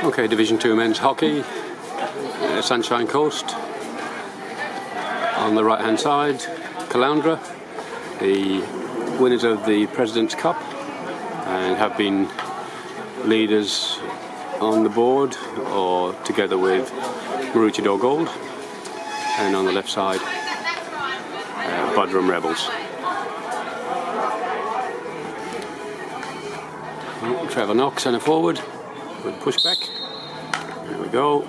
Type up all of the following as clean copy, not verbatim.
Okay, Division 2 men's hockey, Sunshine Coast. On the right hand side, Caloundra, the winners of the President's Cup and have been leaders on the board or together with Maroochydore Gold. And on the left side, Buderim Rebels. Trevor Knock, centre forward, with pushback. There we go.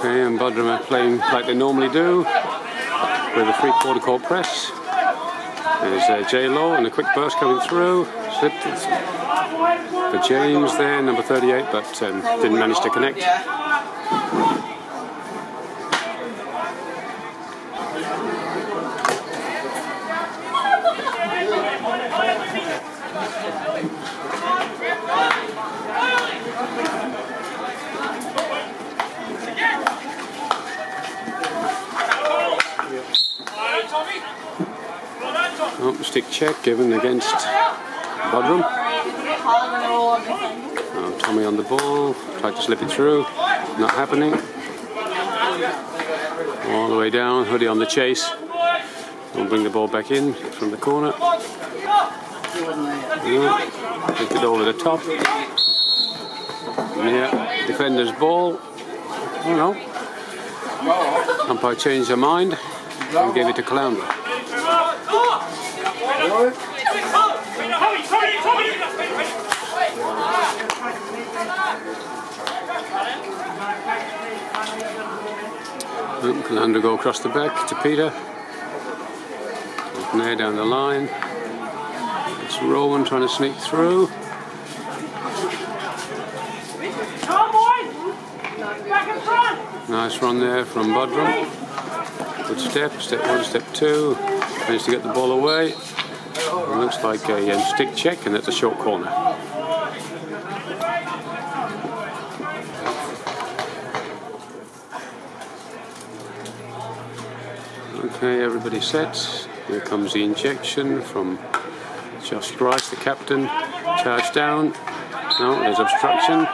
Okay, and Buderim are playing like they normally do, with a 3/4 court press. There's J-Lo and a quick burst coming through. Slipped it for James there, number 38, but didn't manage to connect. Oh, stick check given against Buderim. Oh, Tommy on the ball, tried to slip it through, not happening. All the way down, Hoodie on the chase. We'll bring the ball back in from the corner. Take it over the top. Yeah, defender's ball. Oh no. Umpire changed their mind and gave it to Caloundra. Caloundra go across the back to Peter. From there down the line. It's Rowan trying to sneak through. Nice run there from Buderim. Good step, step 1, step 2. Managed to get the ball away. It looks like a stick check, and that's a short corner. Okay, everybody set. Here comes the injection from Josh Grice, the captain. Charge down. No, there's obstruction.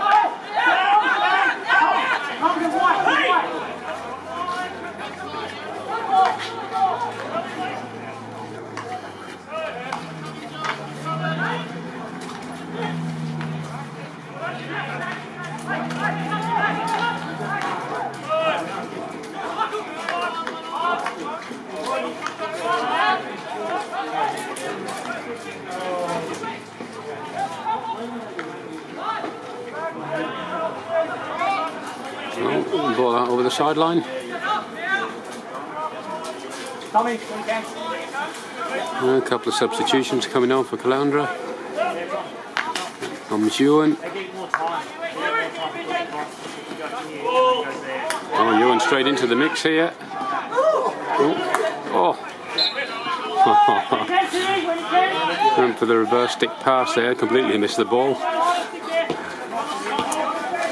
Ball out over the sideline. A couple of substitutions coming on for Caloundra. Comes Ewan. Oh, Ewan straight into the mix here. Oh. Went for the reverse stick pass there, completely missed the ball.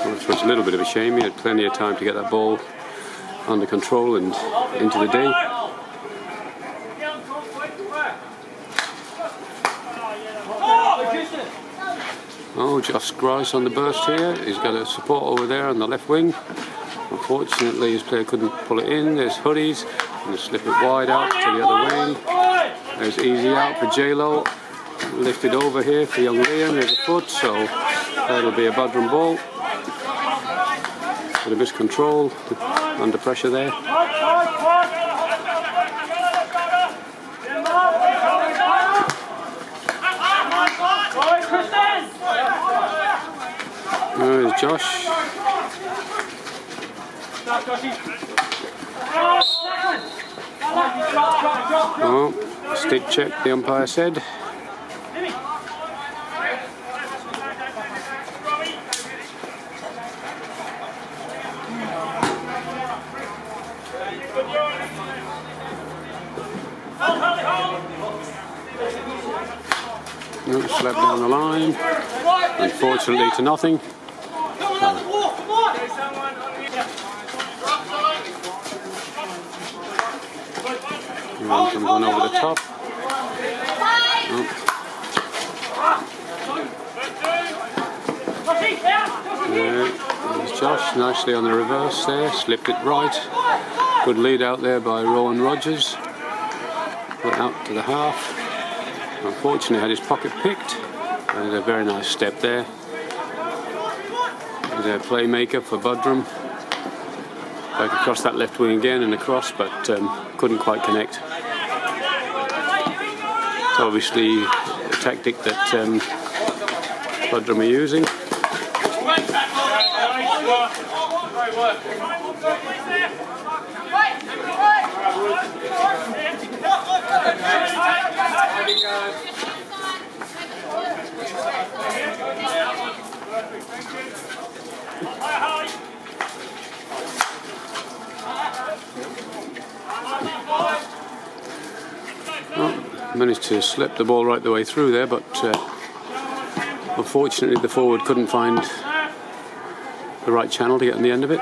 Which was a little bit of a shame. He had plenty of time to get that ball under control and into the D. Oh, Josh Grice on the burst here. He's got a support over there on the left wing. Unfortunately, his player couldn't pull it in. There's Hoodies. Going to slip it wide out to the other wing. There's easy out for J-Lo. Lifted over here for young Liam. There's a foot, so that'll be a Buderim ball. Bit of miscontrol, under pressure there. There's Josh. Oh, stick check, the umpire said. Slapped down the line, unfortunately to nothing. Comes on over the top. There's Josh, nicely on the reverse there, slipped it right. Good lead out there by Rowan Rogers. Put out to the half. Unfortunately had his pocket picked. There's a very nice step there. There's a playmaker for Buderim. Back across that left wing again and across, but couldn't quite connect. It's obviously a tactic that Buderim are using. Managed to slip the ball right the way through there, but unfortunately the forward couldn't find the right channel to get on the end of it.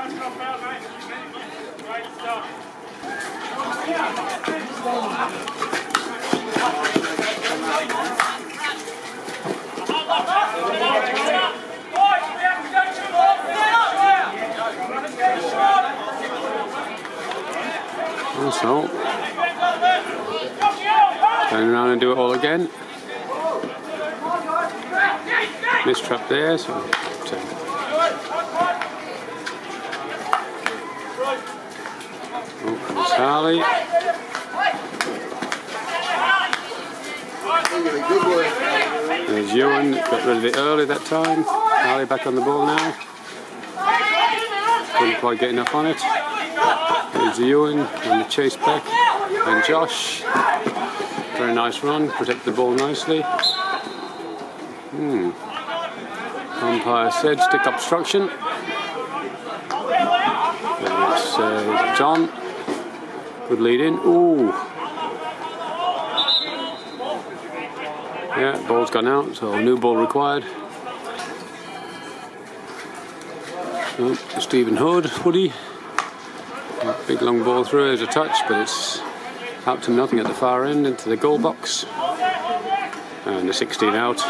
So, turn around and do it all again. Missed trap there, so there's Harley. There's Ewan, got rid of it early that time. Harley back on the ball now. Couldn't quite get enough on it. There's Ewan and the chase back. And Josh. Very nice run, protect the ball nicely. Umpire said stick obstruction. It's John. Good lead in. Ooh. Yeah, ball's gone out, so new ball required. Stephen Hoodie. Big long ball through, there's a touch, but it's out to nothing at the far end into the goal box. And the 16 out.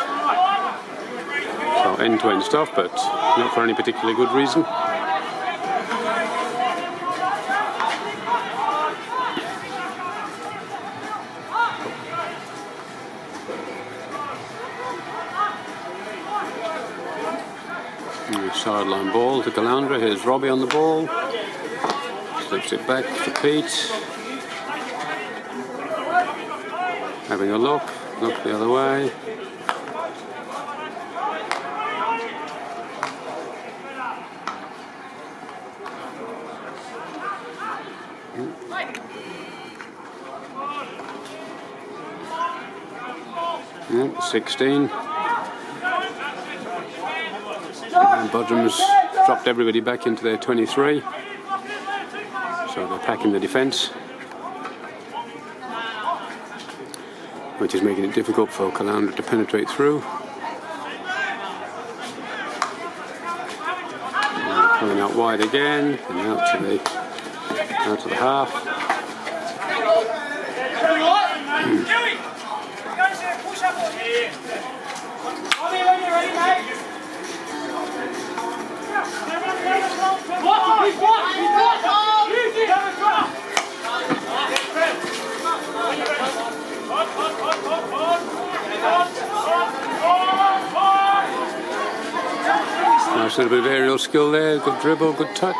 So end-to-end stuff, but not for any particularly good reason. Sideline ball to Caloundra. Here's Robbie on the ball. Slips it back to Pete. Having a look the other way. Yeah, 16. And Buderim's dropped everybody back into their 23. So they're packing the defence, which is making it difficult for Caloundra to penetrate through. And coming out wide again and out to the half. Nice little bit of aerial skill there, good dribble, good touch.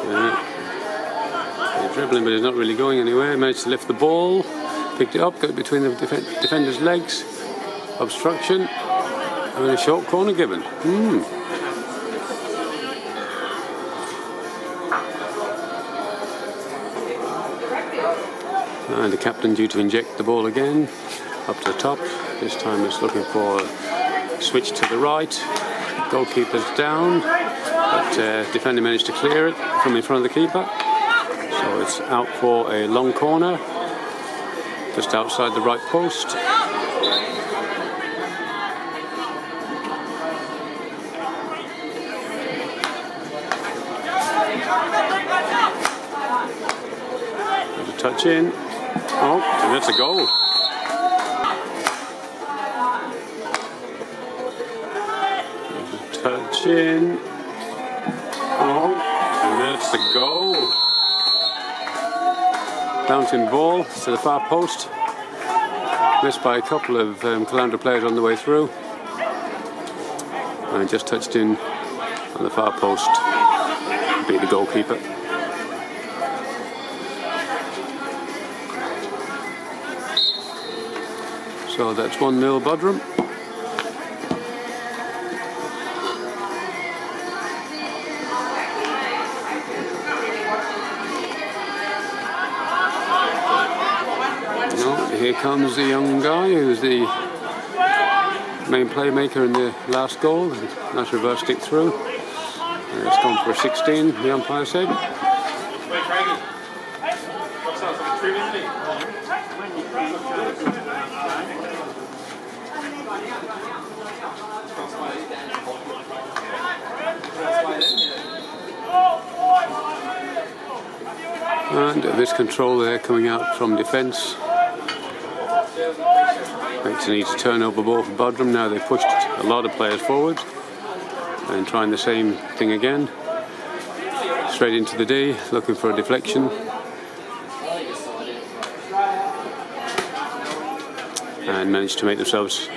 Yeah. He's dribbling, but he's not really going anywhere. Managed to lift the ball, picked it up, got it between the defender's legs. Obstruction, and a short corner given. And the captain due to inject the ball again, up to the top. This time it's looking for a switch to the right. Goalkeeper's down. but defender managed to clear it from in front of the keeper. So it's out for a long corner, just outside the right post. There's a touch in. Oh, and that's a goal. There's a touch in. Oh, and that's the goal. Bouncing ball to the far post. Missed by a couple of Caloundra players on the way through. And just touched in on the far post. Beat the goalkeeper. So that's 1-0 Buderim. Here comes the young guy who's the main playmaker in the last goal. Nice reverse stick through. And it's gone for a 16, the umpire said. And a miscontrol there coming out from defence. Makes an easy turnover ball for Buderim. Now they've pushed a lot of players forward and trying the same thing again. Straight into the D, looking for a deflection. And managed to make themselves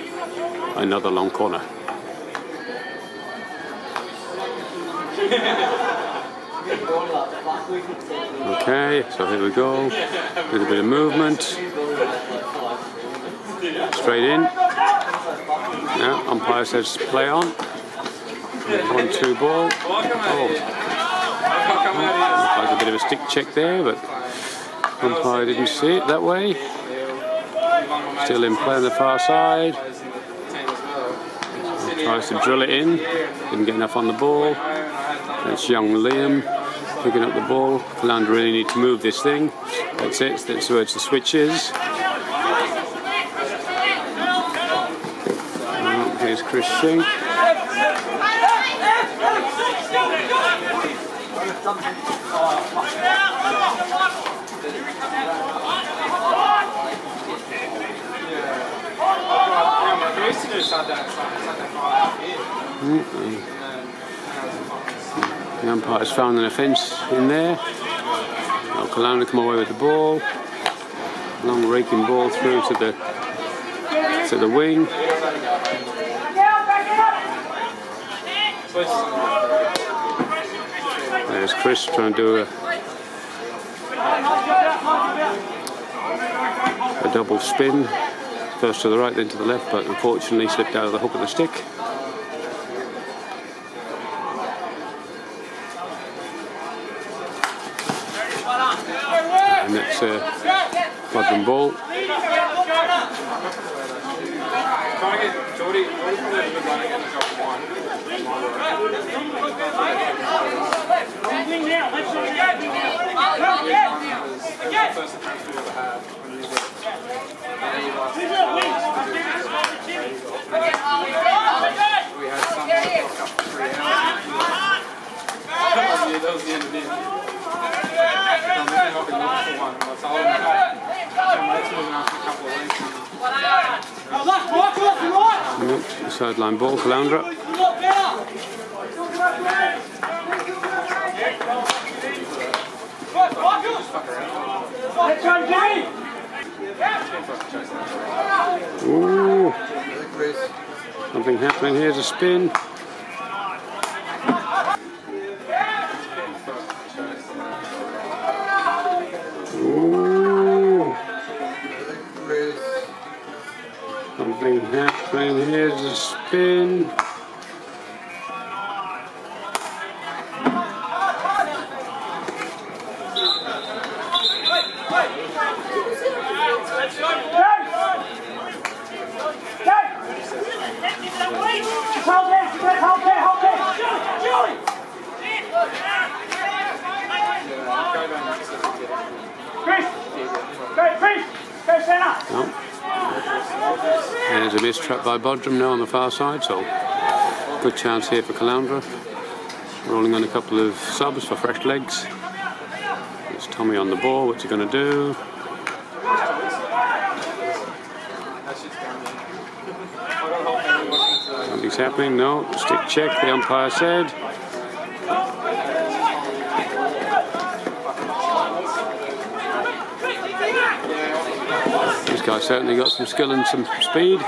another long corner. Okay, so here we go. A little bit of movement. Straight in. Now, umpire says play on. 1-2 ball. Oh. Like a bit of a stick check there, but umpire didn't see it that way. Still in play on the far side. Tries to drill it in. Didn't get enough on the ball. That's young Liam picking up the ball. Caloundra really need to move this thing. That's it. That's where the switch is. Here's Chris Shink. The umpire's found an offence in there. Caloundra come away with the ball. Long raking ball through to the wing. There's Chris trying to do a double spin, first to the right then to the left, but unfortunately slipped out of the hook of the stick. And that's Buderim ball. Sideline ball, Caloundra. Ooh. Something happening. Here's a spin. Ooh. Something happening. Here's a spin. There's a miss trap by Buderim now on the far side, so good chance here for Caloundra. Rolling on a couple of subs for fresh legs. There's Tommy on the ball, what's he going to do? Nothing's happening, no. Stick check, the umpire said. This guy certainly got some skill and some speed.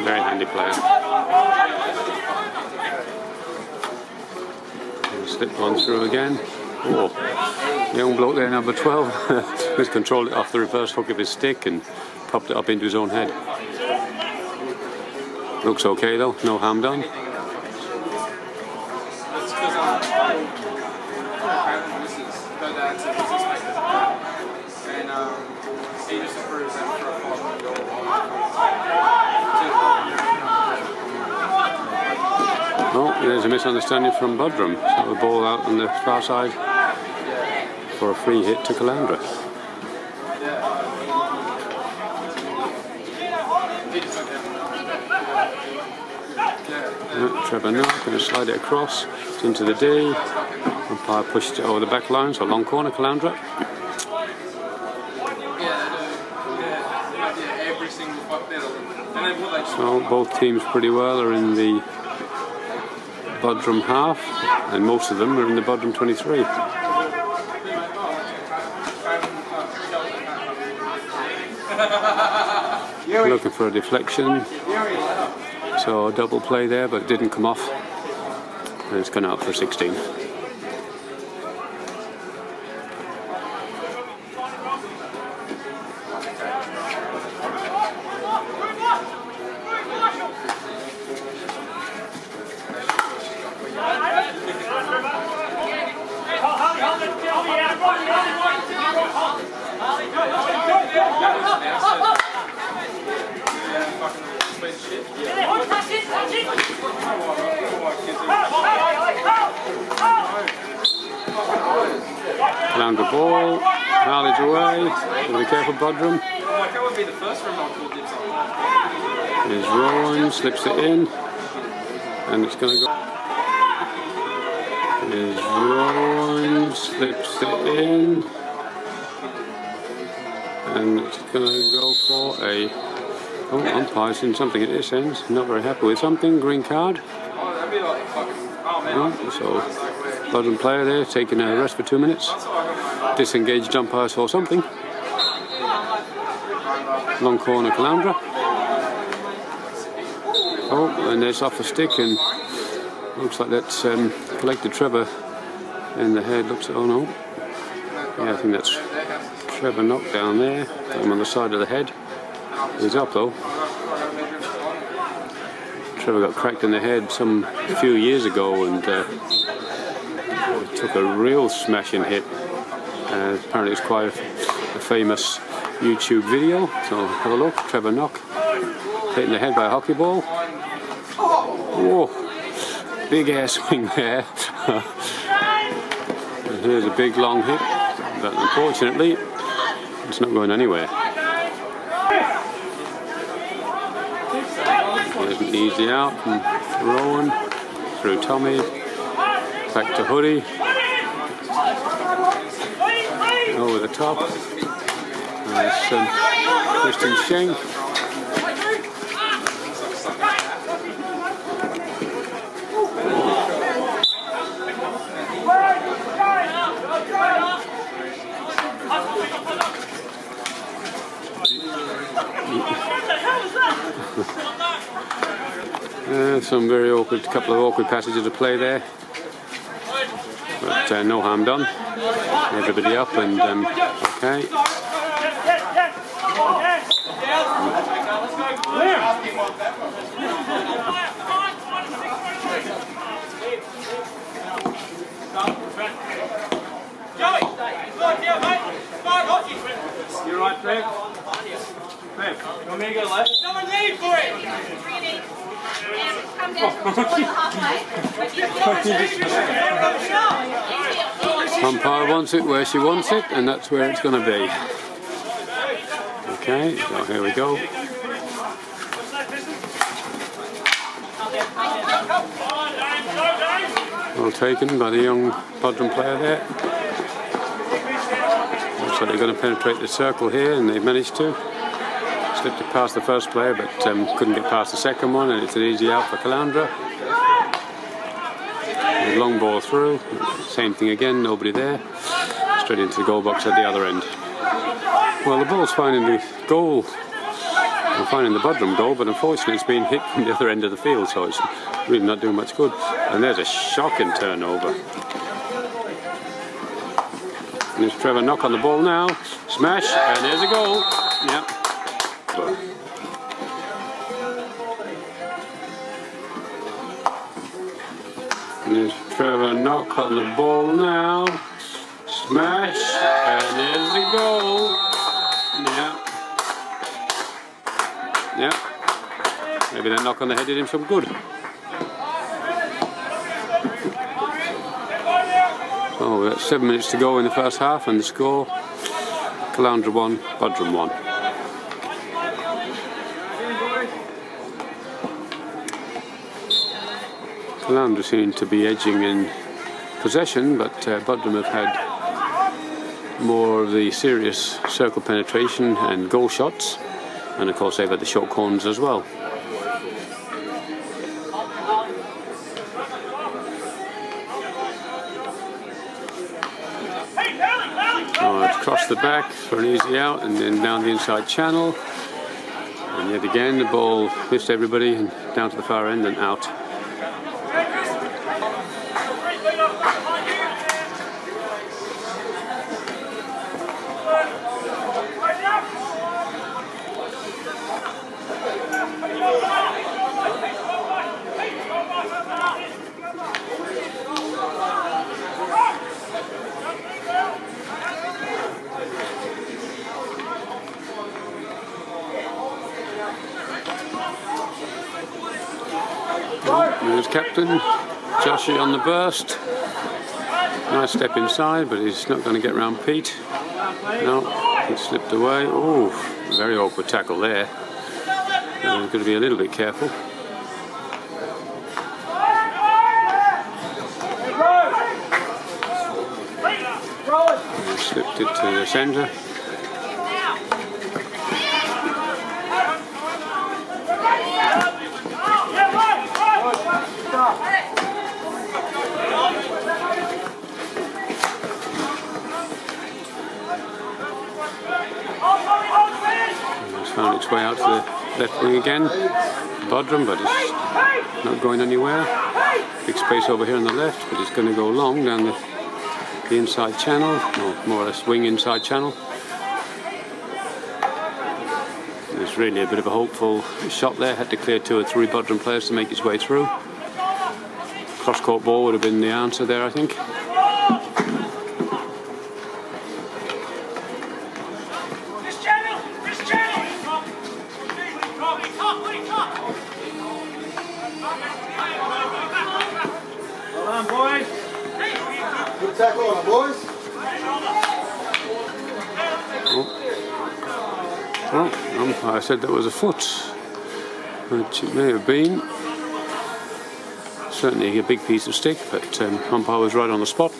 Very handy player. Slip one through again. Oh, young bloke there, number 12. He's controlled it off the reverse hook of his stick and popped it up into his own head. Looks okay though, no harm done. Oh, there's a misunderstanding from Buderim. So the ball out on the far side for a free hit to Caloundra. Trevor Knock going to slide it across. It's into the D. Umpire pushed it over the back line, so long corner Caloundra. So both teams pretty well are in the Buderim half, and most of them are in the Buderim 23. Looking for a deflection. So a double play there, but it didn't come off. And it's gone out for 16. Caloundra ball, rallies away, gotta be careful Buderim. Here's Rowan, slips it in, and it's gonna go. Here's Rowan, slips it in, and it's gonna go for a. Oh, umpire's in something at this end, not very happy with something, green card. Oh, so Buderim player there taking a rest for 2 minutes. Disengaged umpire saw something. Long corner Caloundra. Oh, and there's off a stick, and looks like that's collected Trevor in the head. Looks, oh no. Yeah, I think that's Trevor Knock down there. Got him on the side of the head. He's up though. Trevor got cracked in the head a few years ago and took a real smashing hit. Apparently it's quite a famous YouTube video, so have a look. Trevor Knock hit in the head by a hockey ball. Whoa, big air swing there. And here's a big long hit, but unfortunately it's not going anywhere. There's an easy out from Rowan, through Tommy, back to Hoodie, over the top. There's Christian Schenk. Some very awkward, couple of awkward passages of play there, but no harm done. Everybody up and okay. You're right, Trev. Trev, you want me to go left? Someone lead for it! Umpire wants it where she wants it, and that's where it's going to be. Okay, so here we go. Well taken by the young Buderim player there. Looks like they're going to penetrate the circle here, and they've managed to. Slipped it past the first player, but couldn't get past the second one, and it's an easy out for Caloundra. Long ball through, same thing again, nobody there. Straight into the goal box at the other end. Well, the ball's finding the goal, and finding the Buderim goal, but unfortunately it's been hit from the other end of the field, so it's really not doing much good. And there's a shocking turnover. And there's Trevor Knock on the ball now. Smash, and there's a goal. Yep. And there's Trevor Knock on the ball now. Smash, and there's the goal. Yeah. Maybe that knock on the head did him some good. So we've got 7 minutes to go in the first half, and the score: Caloundra 1, Buderim 1. Caloundra seem to be edging in possession, but Buderim have had more of the serious circle penetration and goal shots, and of course they've had the short corners as well. Across the back for an easy out, and then down the inside channel, and yet again the ball missed everybody and down to the far end and out. There's Captain Joshy on the burst. Nice step inside, but he's not going to get round Pete. No, he slipped away. Oh, very awkward tackle there. He's got to be a little bit careful. He slipped it to the centre. It's found its way out to the left wing again, Buderim, but it's not going anywhere. Big space over here on the left, but it's going to go long down the inside channel, or more or less wing inside channel. There's really a bit of a hopeful shot there. Had to clear 2 or 3 Buderim players to make its way through. Cross-court ball would have been the answer there, I think. Well done, boys. Good tackle on it, boys. Well, umpire said that was a foot, which it may have been. Certainly a big piece of stick, but umpire was right on the spot.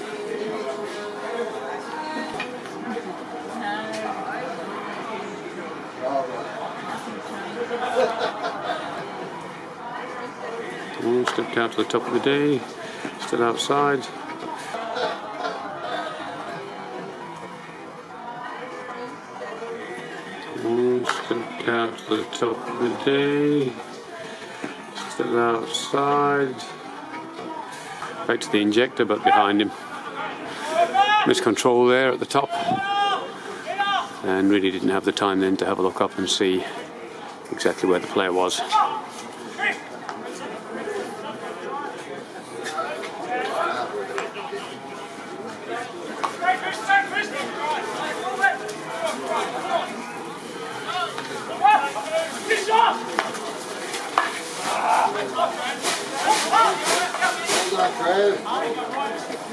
Stepped out to the top of the day, still outside. Stepped out to the top of the day, still outside. Back to the injector, but behind him. Miscontrol there at the top, and really didn't have the time then to have a look up and see exactly where the player was.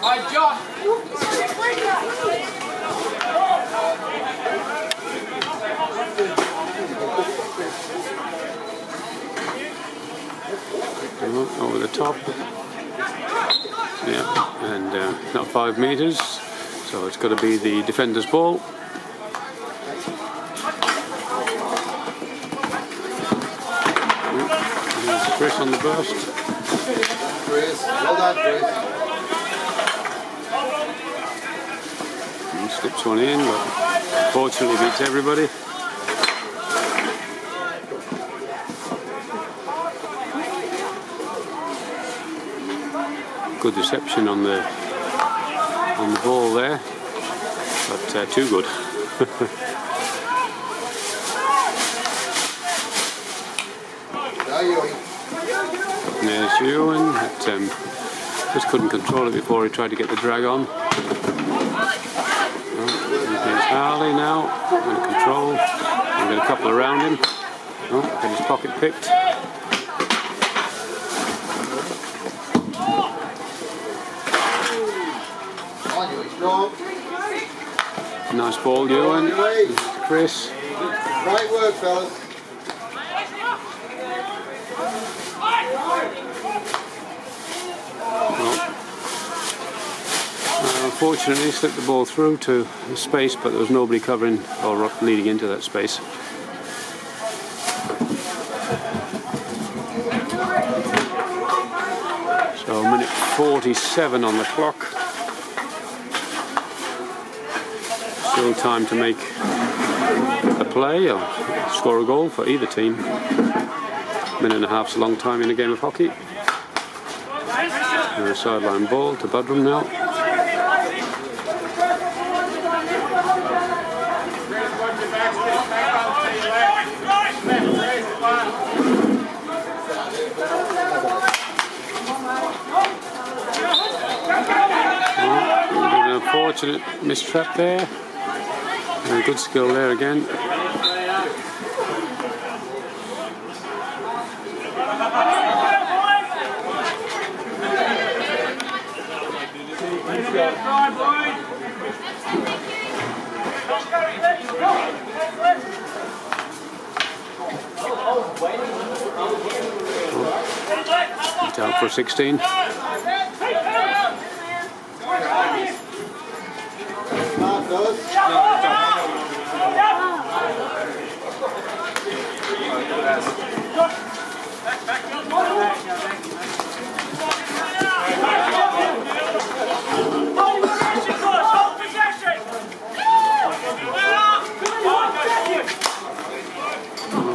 Hi, Josh. Over the top. Yeah, and not 5 metres, so it's got to be the defender's ball. Here's Chris on the burst. Chris, well done, Chris. He slips one in, but fortunately beats everybody. Good reception on the ball there, but too good. There's Ewan, just couldn't control it before he tried to get the drag on. There's Harley now, under control. We've got a couple around him. Got his pocket picked. Nice ball, Ewan. Chris. Great work, fellas. Unfortunately, slipped the ball through to the space, but there was nobody covering or leading into that space. So, minute 47 on the clock. Still time to make a play or score a goal for either team. Minute and a half's a long time in a game of hockey. And a sideline ball to Buderim now. An unfortunate mistrap there. And good skill there again. It's out for 16.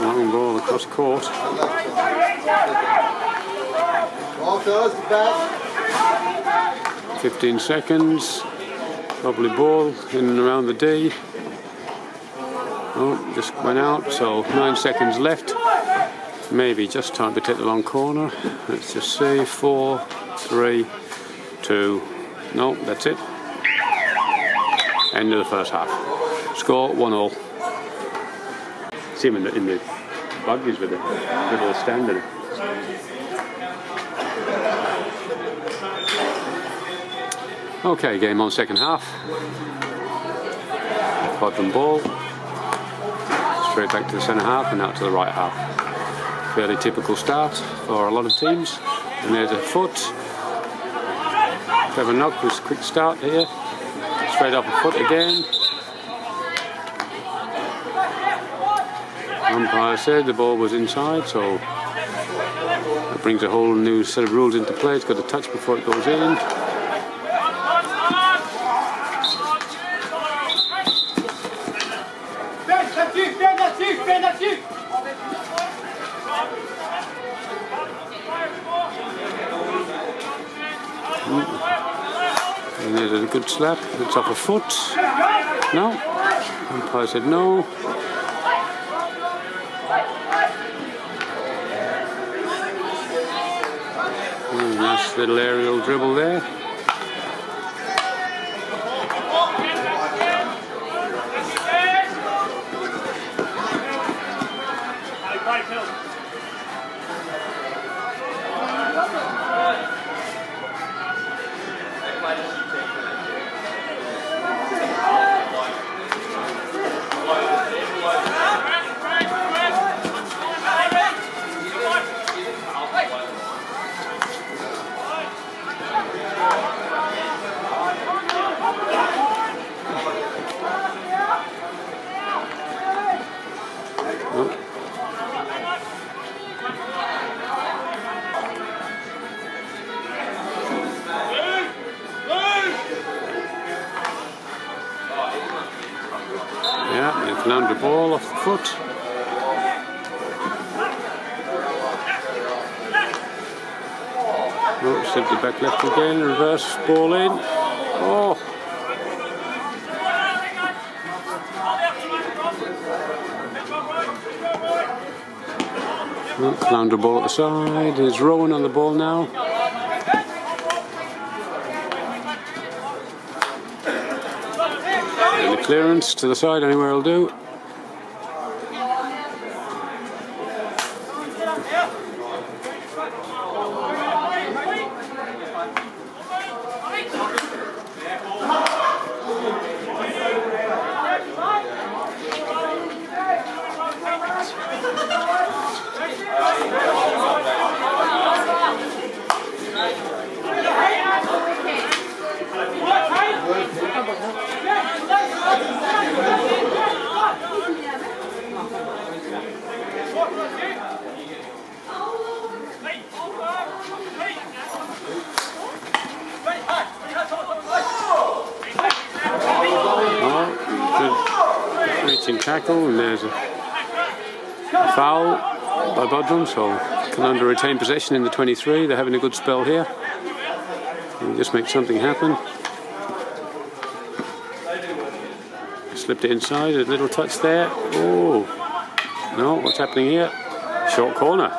Long ball across court. 15 seconds. Lovely ball in and around the D. Oh, just went out, so 9 seconds left. Maybe just time to take the long corner. Let's just see. 4, 3, 2. No, that's it. End of the first half. Score 1-1. See him in the buggies with the little stand in it. Okay, game on second half. Buderim ball. Straight back to the centre half and out to the right half. Fairly typical start for a lot of teams. And there's a foot. Trevor Knock was a quick start here. Straight off a foot again. Umpire said the ball was inside, so that brings a whole new set of rules into play. It's got to touch before it goes in. And there's a good slap. It's off a foot. No. Umpire said no. Nice little aerial dribble there. Caloundra ball off the foot. Oh, slipped it back left again, reverse ball in. Oh! Oh, Caloundra ball at the side. There's Rowan on the ball now. And the clearance to the side, anywhere will do. Reaching tackle, and there's a foul by Buderim, so Caloundra retain possession in the 23. They're having a good spell here. We'll just make something happen. Slipped it inside, a little touch there. Oh, no, what's happening here? Short corner.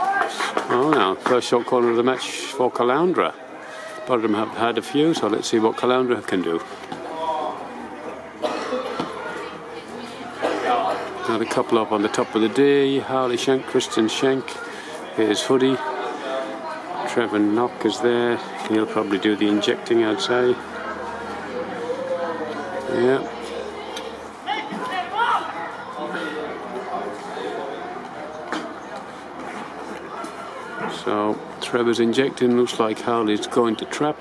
Oh no, first short corner of the match for Caloundra. Buderim have had a few, so let's see what Caloundra can do. Got a couple up on the top of the D. Harley Shank, Kristen Shank. Here's Hoodie. Trevor Knock is there. He'll probably do the injecting, I'd say. Yeah. So Trevor's injecting. Looks like Harley's going to trap.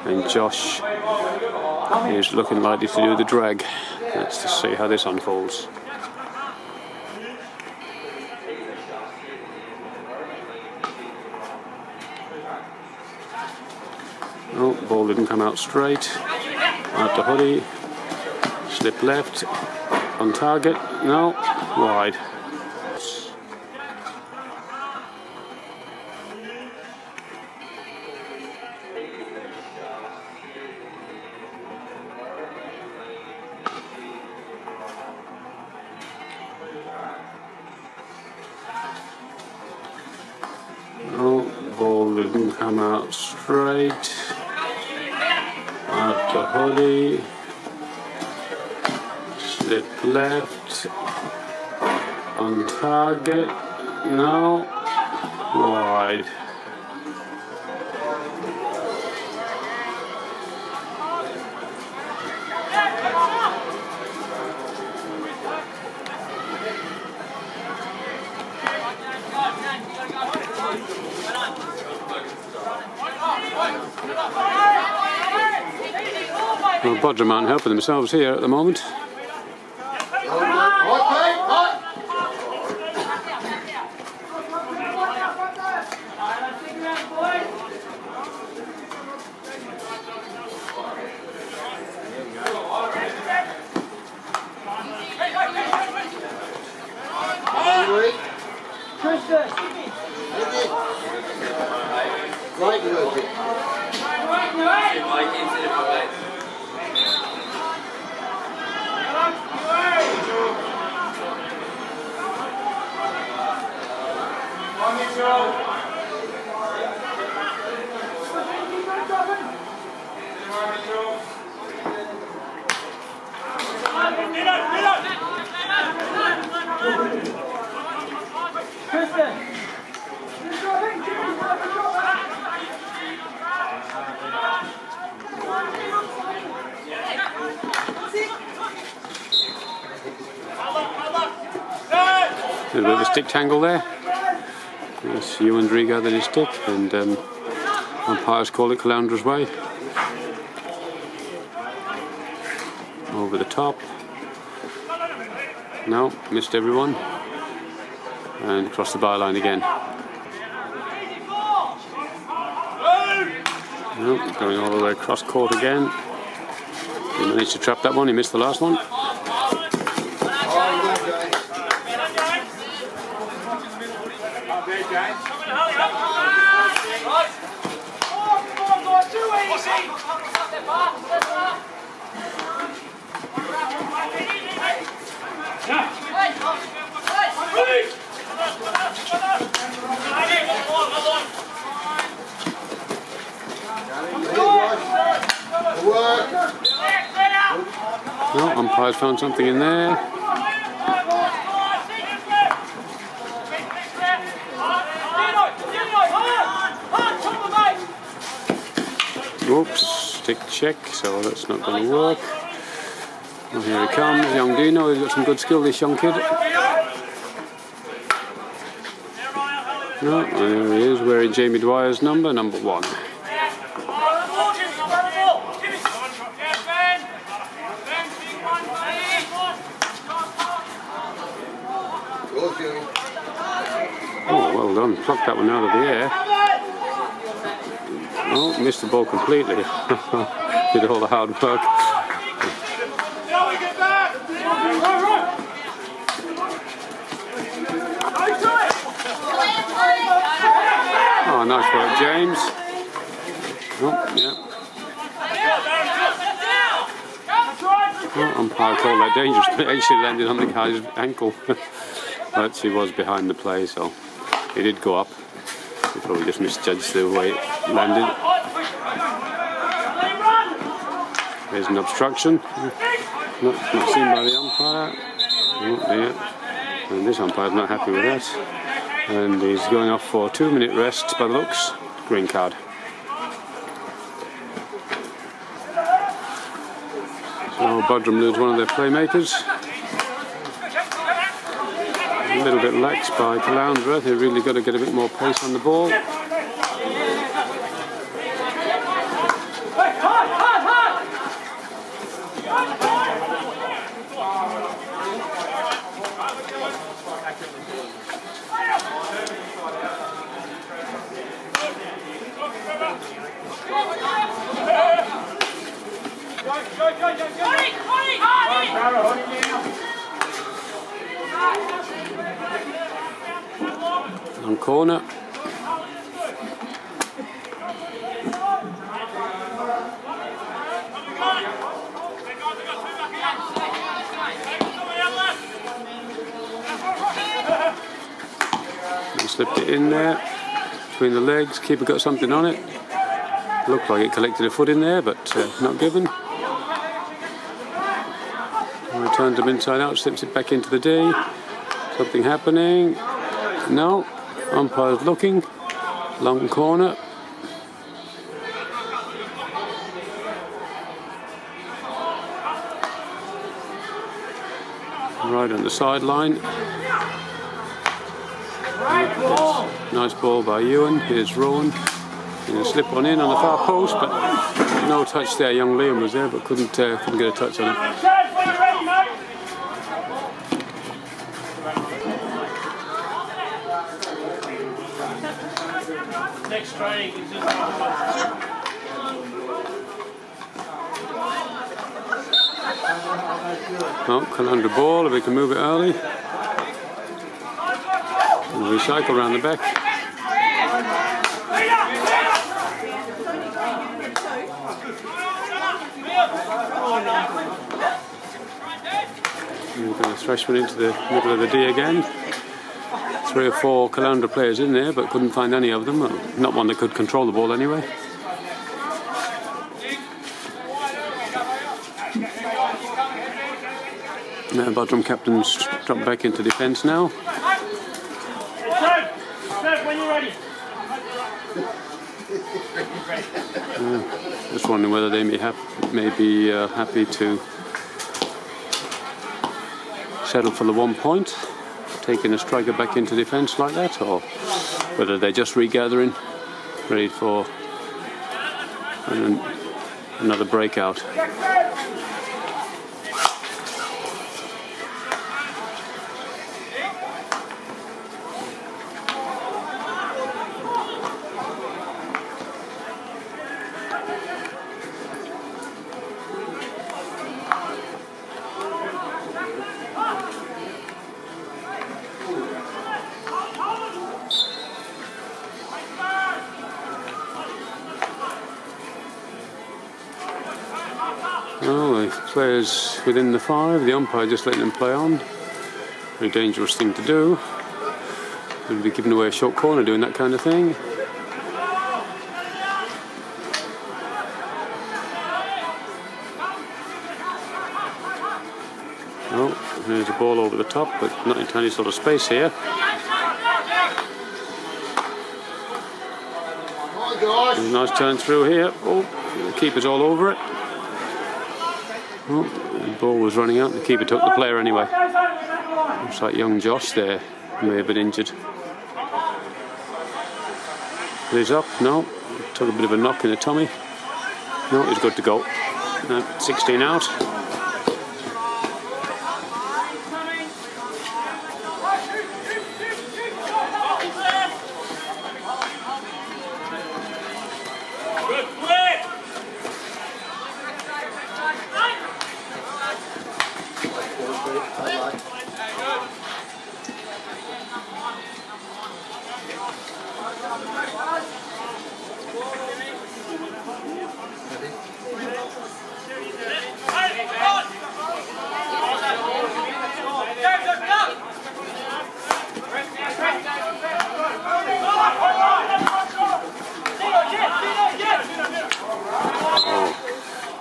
And Josh is looking likely to do the drag. Let's just see how this unfolds. Oh, ball didn't come out straight. Out to Hoodie. Slip left. On target. No. Wide. Oh, ball didn't come out straight. Out to Hoodie. Slip left. On target. No. Wide. Well, Buderim aren't helping themselves here at the moment. A bit of a stick tangle there. Yes, Ewan Dree gathered his stick, and umpires call it Calandra's way. Over the top. No, missed everyone. And across the byline again. No, going all the way across court again. He managed to trap that one, he missed the last one. No, umpire's found something in there. Oops, stick check, so that's not going to work. Well, here he comes, young Dino. He's got some good skill, this young kid. No, there he is, wearing Jamie Dwyer's number 1. Oh, well done. Plucked that one out of the air. Oh, missed the ball completely. Did all the hard work. Oh, nice work, James. Oh, yeah. Oh, umpire called that dangerous, but actually landed on the guy's ankle. But he was behind the play, so he did go up. He probably just misjudged the way it landed. There's an obstruction. Not seen by the umpire. Oh, dear. And this umpire's not happy with that. And he's going off for a 2-minute rest by the looks. Green card. So Buderim lose one of their playmakers. A little bit lax by Caloundra. They've really got to get a bit more pace on the ball. On corner. He slipped it in there between the legs. Keeper got something on it. Looked like it collected a foot in there, but not given. Turns him inside out, slips it back into the D. Something happening. No. Umpire's looking. Long corner. Right on the sideline. Nice ball by Ewan. Here's Rowan. Gonna slip one in on the far post, but no touch there. Young Liam was there, but couldn't get a touch on it. Next training is just Oh, Caloundra ball, if we can move it early. And recycle around the back. And we're going to thrash one into the middle of the D again. 3 or 4 Caloundra players in there, but couldn't find any of them. Well, not one that could control the ball anyway. Now Buderim captain's dropped back into defence now. when you're ready. Just wondering whether they may be happy to settle for the 1 point, taking a striker back into defence like that, or whether they're just regathering, ready for another breakout. Well, the players within the 5, the umpire just letting them play on. Very dangerous thing to do. Would be giving away a short corner doing that kind of thing. Oh, there's a ball over the top, but not into any sort of space here. There's a nice turn through here. Oh, the keeper's all over it. Oh, the ball was running out. The keeper took the player anyway. Looks like young Josh there may have been injured. He's up. No, took a bit of a knock in the tummy. No, he's good to go. 16 out.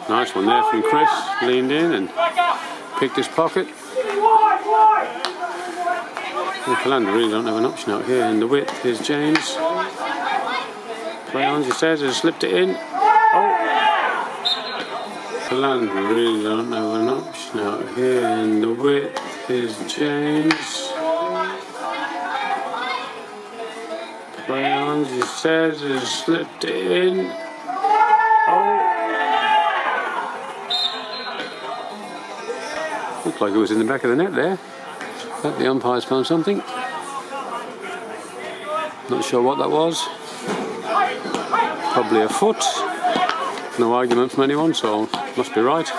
Nice one there from Chris, leaned in and picked his pocket. And Caloundra really don't have an option out here in the width. Here's James. Play on, he says, has slipped it in. Oh! Caloundra really don't have an option out here in the width. Here's James. Play on, he says, has slipped it in. Looked like it was in the back of the net there. But the umpires found something. Not sure what that was. Probably a foot. No argument from anyone, so must be right.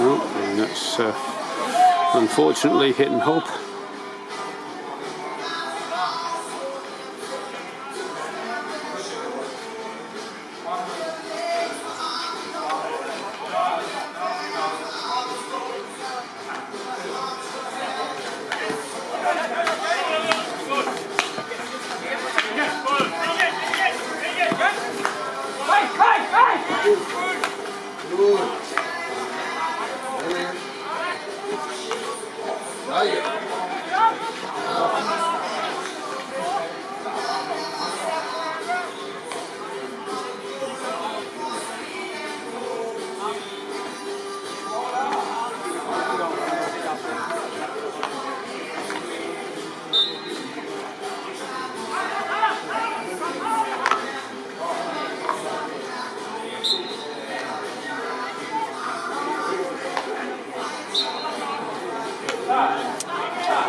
Oh, and that's unfortunately hit and hope.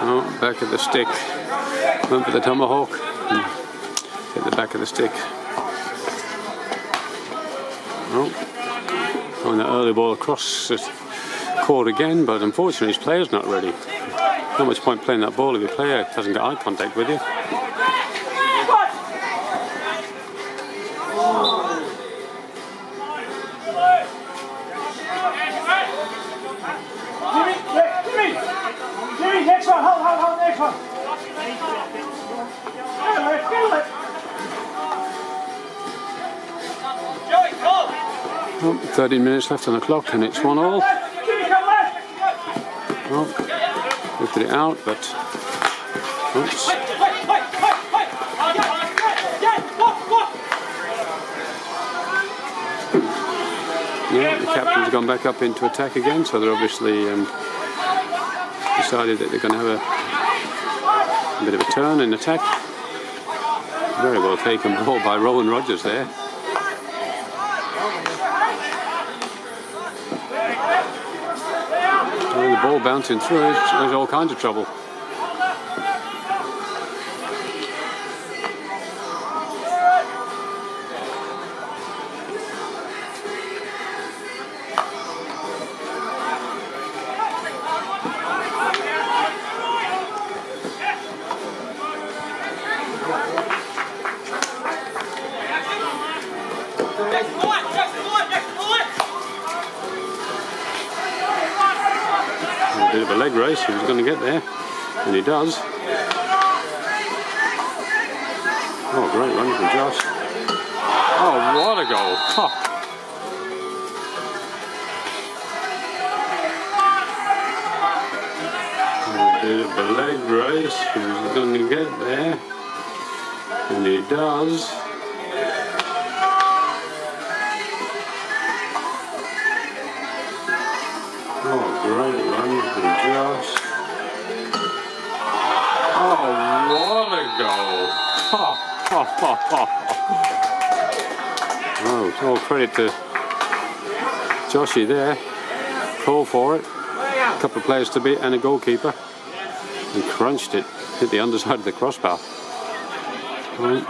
Oh, back of the stick. Went for the tomahawk. Hit the back of the stick. Oh, and that early ball across the court again, but unfortunately his player's not ready. Not much point playing that ball if your player hasn't got eye contact with you. Next one, hold, next one. 13 minutes left on the clock and it's 1-all. Oh, lifted it out, but oops. Yeah, the captain's gone back up into attack again, so they're obviously decided that they're going to have a bit of a turn in attack. Very well taken ball by Rowan Rogers there. And the ball bouncing through, there's all kinds of trouble. A bit of a leg race, he was going to get there, and he does. Oh, great run from Josh. Oh, what a goal! Oh. A bit of a leg race, he was going to get there, and he does. Oh, great run from Josh. Oh, what a goal! Oh, all credit to Joshy there. Call for it. A couple of players to beat and a goalkeeper. And crunched it. Hit the underside of the crossbar. Right.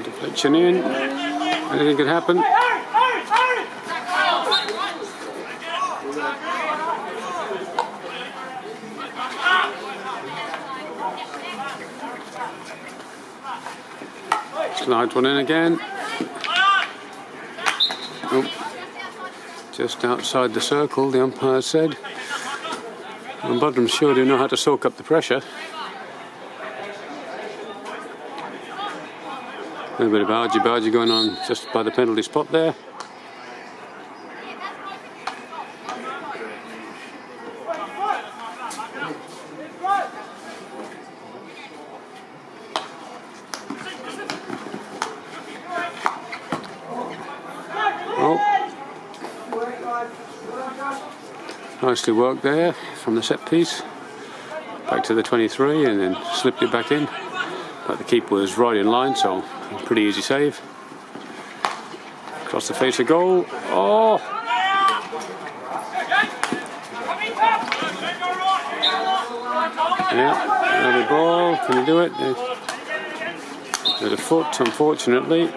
Deflection in. Anything could happen. Slides one in again. Oh. Just outside the circle, the umpire said. And Buderim sure do know how to soak up the pressure. A little bit of argy-bargy going on just by the penalty spot there. Oh. Nicely worked there from the set piece. Back to the 23 and then slipped it back in. But the keeper was right in line, so pretty easy save. Across the face of goal. Oh! Yeah, another ball. Can you do it? There's a foot, unfortunately.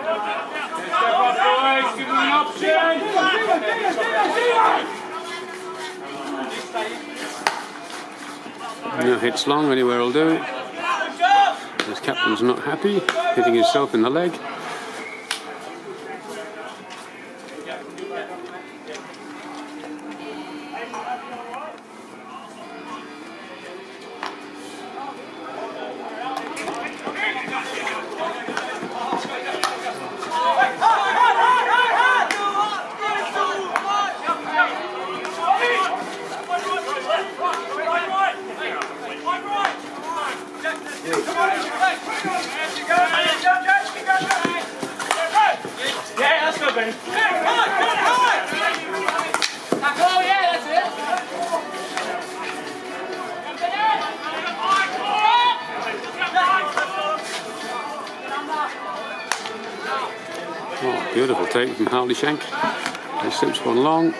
No hits long, anywhere will do. His captain's not happy, hitting himself in the leg. Oh, beautiful take from Shank. He slips one long.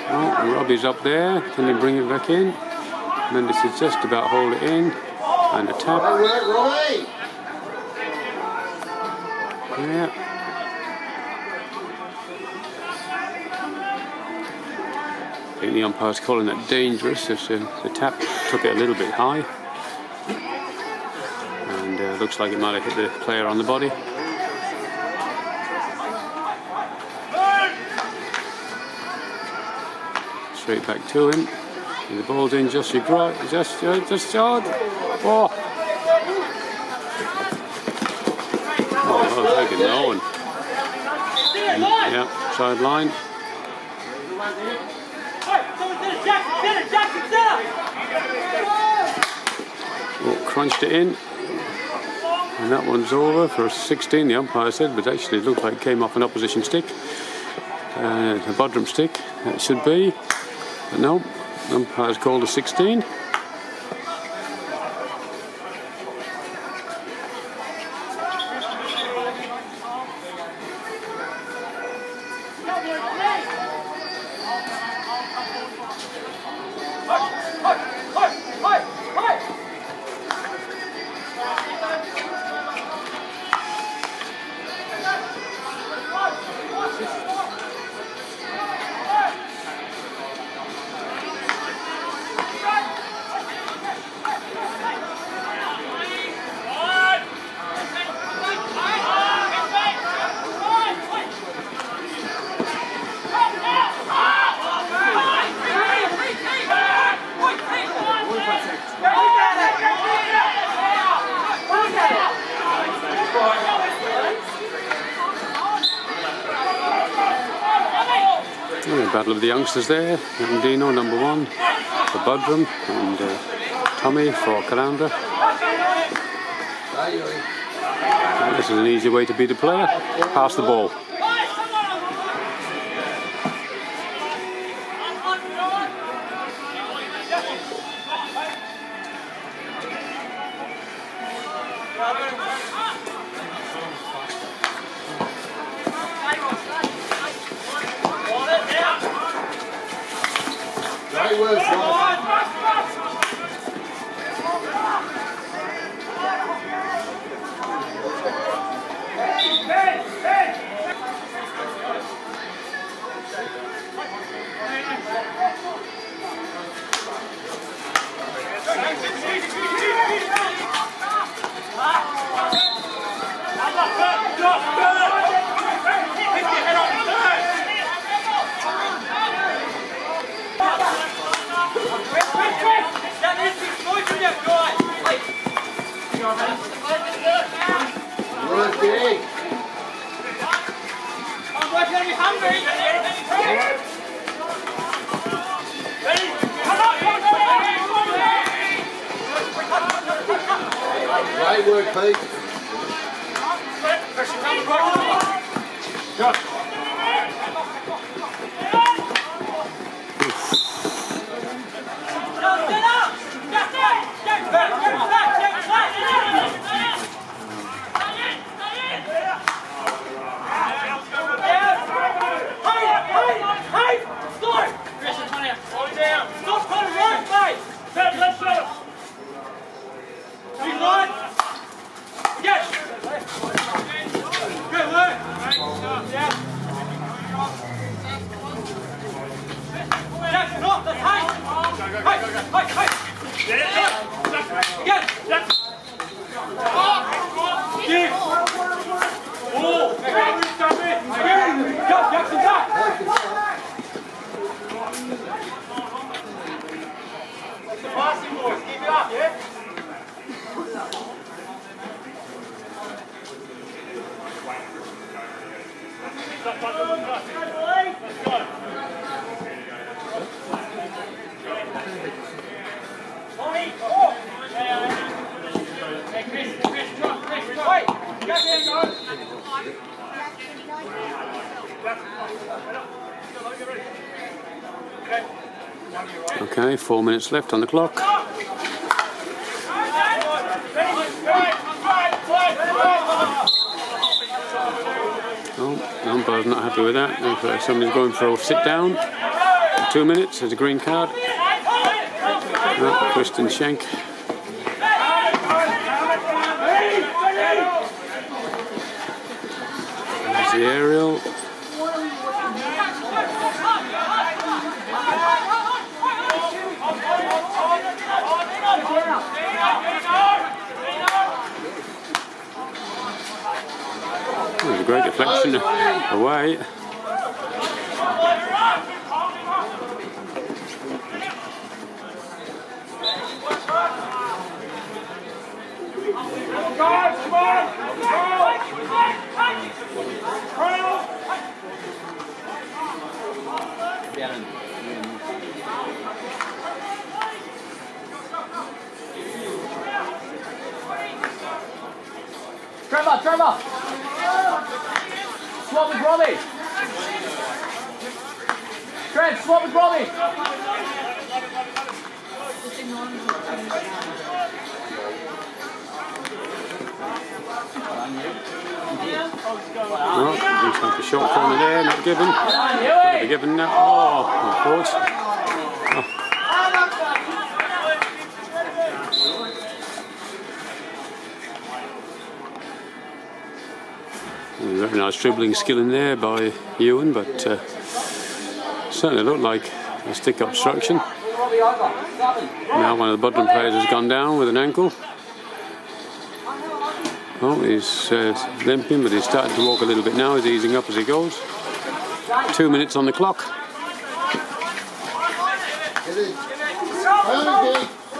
Oh, Robbie's up there. Can he bring it back in? And then this is just about hold it in. And a tap. Yeah. I think the umpire's calling that dangerous if the tap took it a little bit high. And looks like it might have hit the player on the body. Straight back to him. And the ball's in, just shot. Oh! Oh, well taken, Owen. Yeah, sideline. Oh, crunched it in. And that one's over for a 16, the umpire said, but actually it looked like it came off an opposition stick. A Buderim stick, it should be. But no, the umpire's called a 16. Battle of the youngsters there. Dino, number 1 for Buderim, and Tommy for Caloundra. This is an easy way to beat a player. Pass the ball. Great work, Josh. Great work, Pete. Okay, 4 minutes left on the clock. Oh, the umpire's not happy with that. Looks like somebody's going for a sit down. 2 minutes, there's a green card. Oh, Kristen Schenk. There's the aerial. There's a great deflection away. Trevor! Swap with Robbie! Trev, swap with Robbie! No, looks like a short corner there, not given. Could be given now. Oh, of course. Oh. Very nice dribbling skill in there by Ewan, but certainly looked like a stick obstruction. Now one of the Buderim players has gone down with an ankle. Oh, he's limping, but he's starting to walk a little bit now. He's easing up as he goes. 2 minutes on the clock.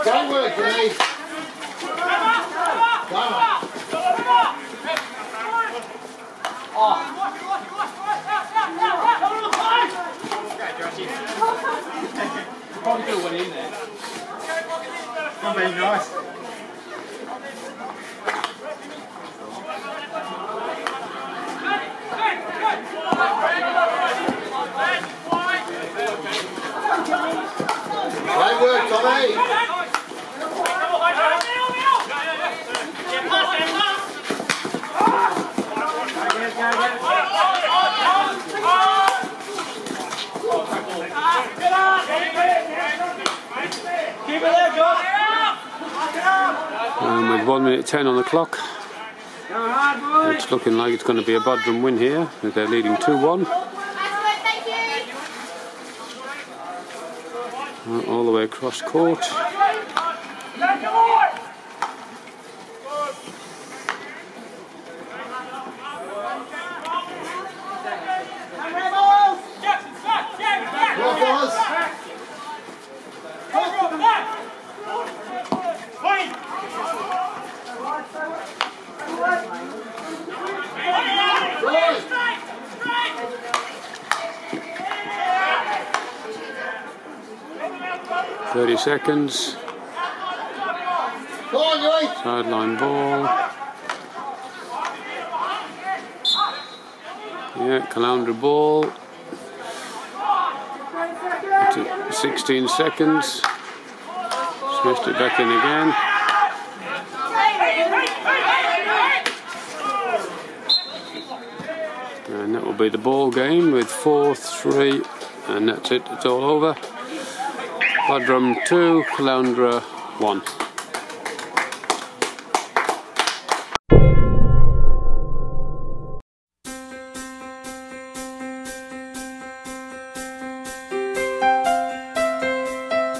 Don't work, please. Probably could have went in there. Not very nice. Great work, Tommy. 1 minute 10 on the clock. It's looking like it's going to be a Buderim win here. They're leading 2-1. All the way across court. .30 seconds. Sideline ball. Yeah, Caloundra ball. 16 seconds. Smashed it back in again. And that will be the ball game with 4-3, and that's it. It's all over. Buderim 2, Caloundra 1.